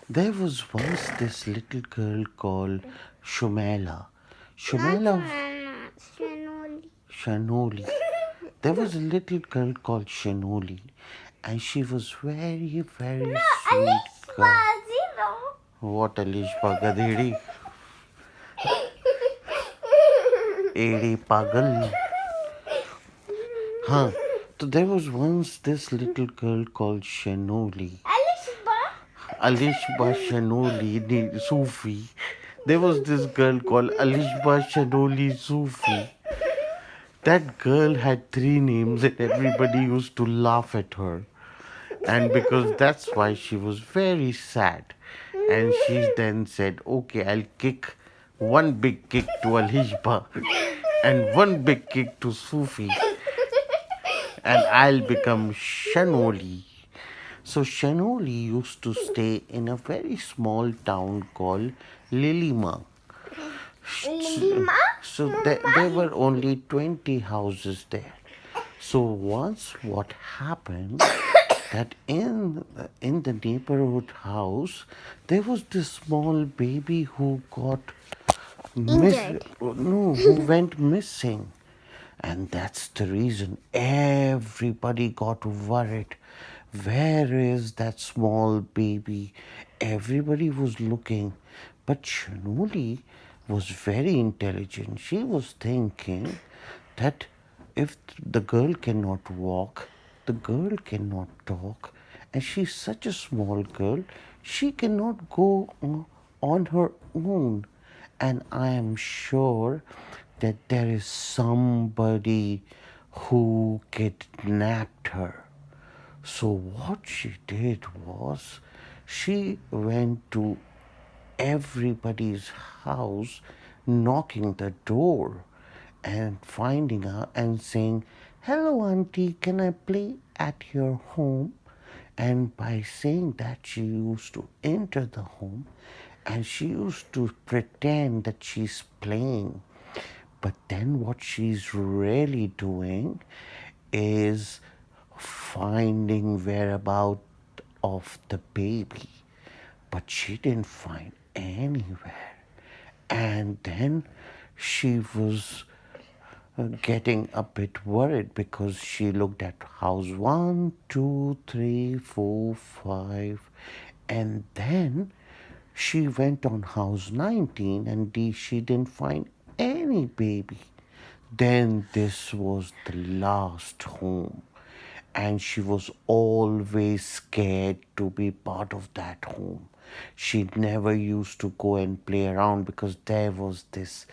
There was once this little girl called Shumela. Not Shumela banana, Shanoli. Shanoli. There was a little girl called Shanoli, and she was very, very No, sweet Alice girl. Zero. What a lish pagadedi, edi pagal. Huh. So there was once this little girl called Shanoli. Alice Ba. Alishba Shanoli Sufi. There was this girl called Alishba Shanoli Sufi. That girl had three names and everybody used to laugh at her. And because that's why she was very sad. And she then said, okay, I'll kick one big kick to Alishba and one big kick to Sufi and I'll become Shanoli. So Shanoli used to stay in a very small town called Lilima. Lima? So there were only 20 houses there. So once what happened that in the neighborhood house there was this small baby who got Injured. who went missing. And that's the reason everybody got worried. Where is that small baby? Everybody was looking. But Shanuli was very intelligent. She was thinking that if the girl cannot walk, the girl cannot talk, and she's such a small girl, she cannot go on her own. And I am sure that there is somebody who kidnapped her. So, what she did was she went to everybody's house, knocking the door and finding out and saying, "Hello, Auntie, can I play at your home?" And by saying that, she used to enter the home and she used to pretend that she's playing. But then, what she's really doing is finding whereabout of the baby, but she didn't find anywhere. And then she was getting a bit worried because she looked at house one, two, three, four, five, and then she went on house 19 and she didn't find any baby. Then this was the last home, and she was always scared to be part of that home. She never used to go and play around because there was this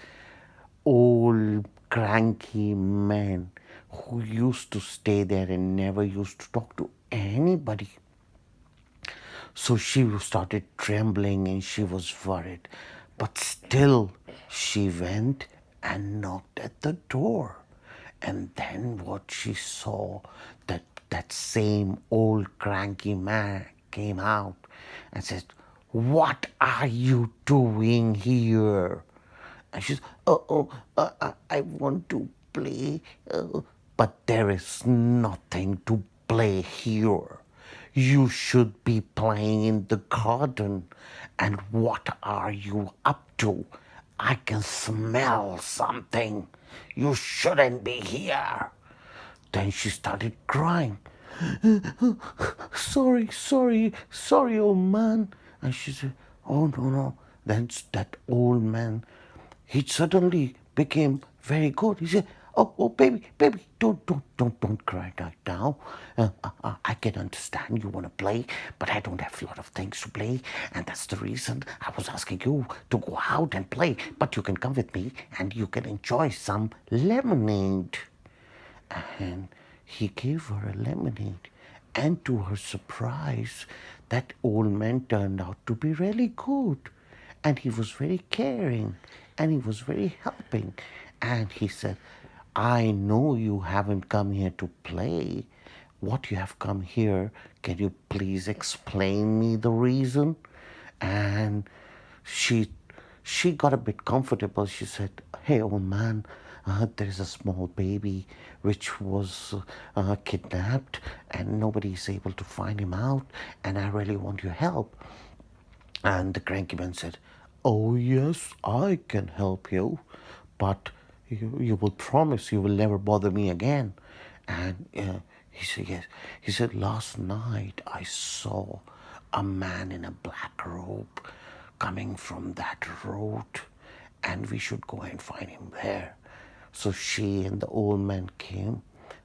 old cranky man who used to stay there and never used to talk to anybody. So she started trembling and she was worried. But still, she went and knocked at the door. And then what she saw, that same old cranky man came out and said, "What are you doing here?" And she's, I want to play, but there is nothing to play here. You should be playing in the garden. And what are you up to? I can smell something. You shouldn't be here. Then she started crying. Sorry, old man. And she said, oh, no, no. Then that old man, he suddenly became very good. He said, oh, baby, don't cry right now. I can understand you want to play, but I don't have a lot of things to play. And that's the reason I was asking you to go out and play. But you can come with me and you can enjoy some lemonade. And he gave her a lemonade. And to her surprise, that old man turned out to be really good. And he was very caring and he was very helping. And he said, I know you haven't come here to play. What you have come here, can you please explain me the reason? And she she got a bit comfortable. She said, "Hey, old man, there is a small baby which was kidnapped, and nobody is able to find him out, and I really want your help." And the cranky man said, "Oh, yes, I can help you, but you will promise you will never bother me again." And he said, "Yes." He said, "Last night I saw a man in a black robe coming from that road, and we should go and find him there." So she and the old man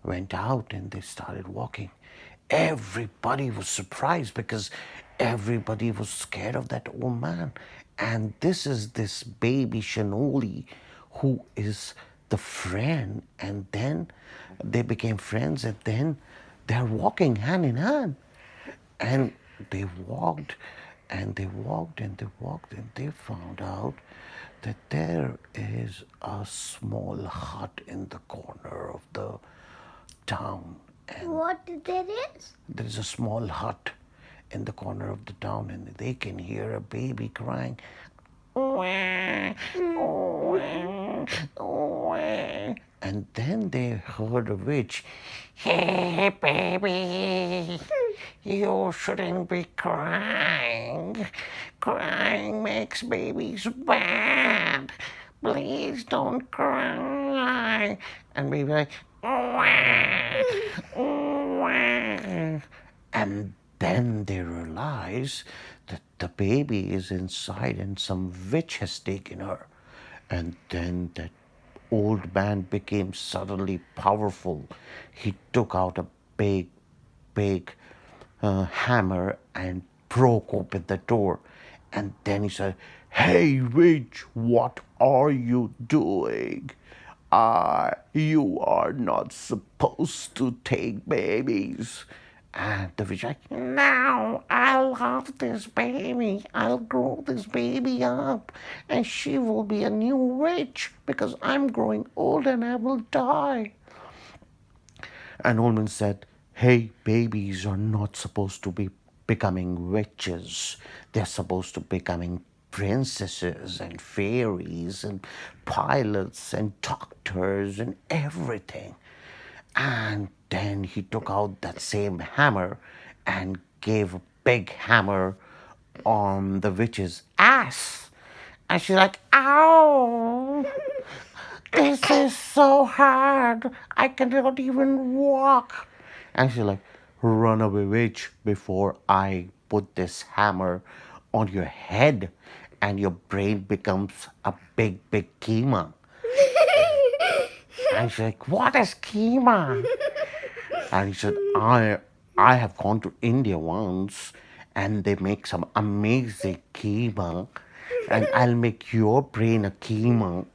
went out, and they started walking. Everybody was surprised because everybody was scared of that old man. And this is this baby Shanoli who is the friend. And then they became friends, and then they're walking hand in hand. And they walked and they walked and they walked, and they found out that there is a small hut in the corner of the town. And What there is? there is a small hut in the corner of the town, and they can hear a baby crying. And then they heard a witch. "Hey, baby, you shouldn't be crying. Crying makes babies bad. Please don't cry." And baby like, and then they realize that the baby is inside and some witch has taken her. And then that old man became suddenly powerful. He took out a big, big hammer and broke open the door. And then he said, "Hey, witch, what are you doing? You are not supposed to take babies." And the witch like, "No, I love this baby. I'll grow this baby up, and she will be a new witch because I'm growing old and I will die." And Ullman said, "Hey, babies are not supposed to be becoming witches. They're supposed to becoming princesses and fairies and pilots and doctors and everything." And then he took out that same hammer and gave a big hammer on the witch's ass. And she's like, "Ow! This is so hard. I cannot even walk." And she's like, "Run away, witch, before I put this hammer on your head and your brain becomes a big, big keema." And she's like, "What is keema?" And he said, I have gone to India once, and they make some amazing keema, and I'll make your brain a keema."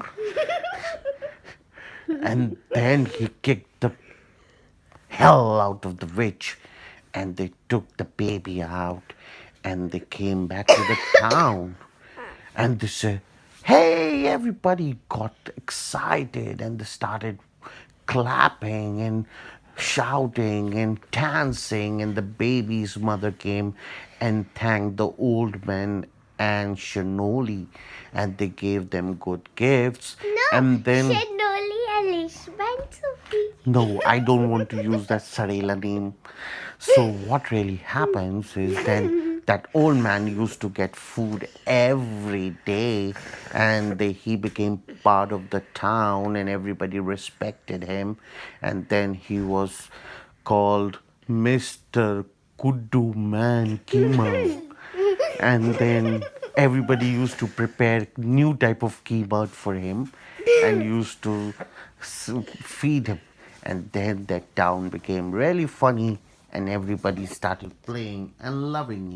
And then he kicked the hell out of the witch, and they took the baby out, and they came back to the town. And they said, "Hey," everybody got excited, and they started clapping and shouting and dancing. And the baby's mother came and thanked the old man and Shanoli, and they gave them good gifts. No, And then, Shanoli and Lishman Sophie. no, I don't want to use that Sarela name. So what really happens is then that old man used to get food every day, and he became part of the town, and everybody respected him. And then he was called Mr. Kuddu Man Kima. And then everybody used to prepare new type of keema for him and used to feed him. And then that town became really funny, and everybody started playing and loving him.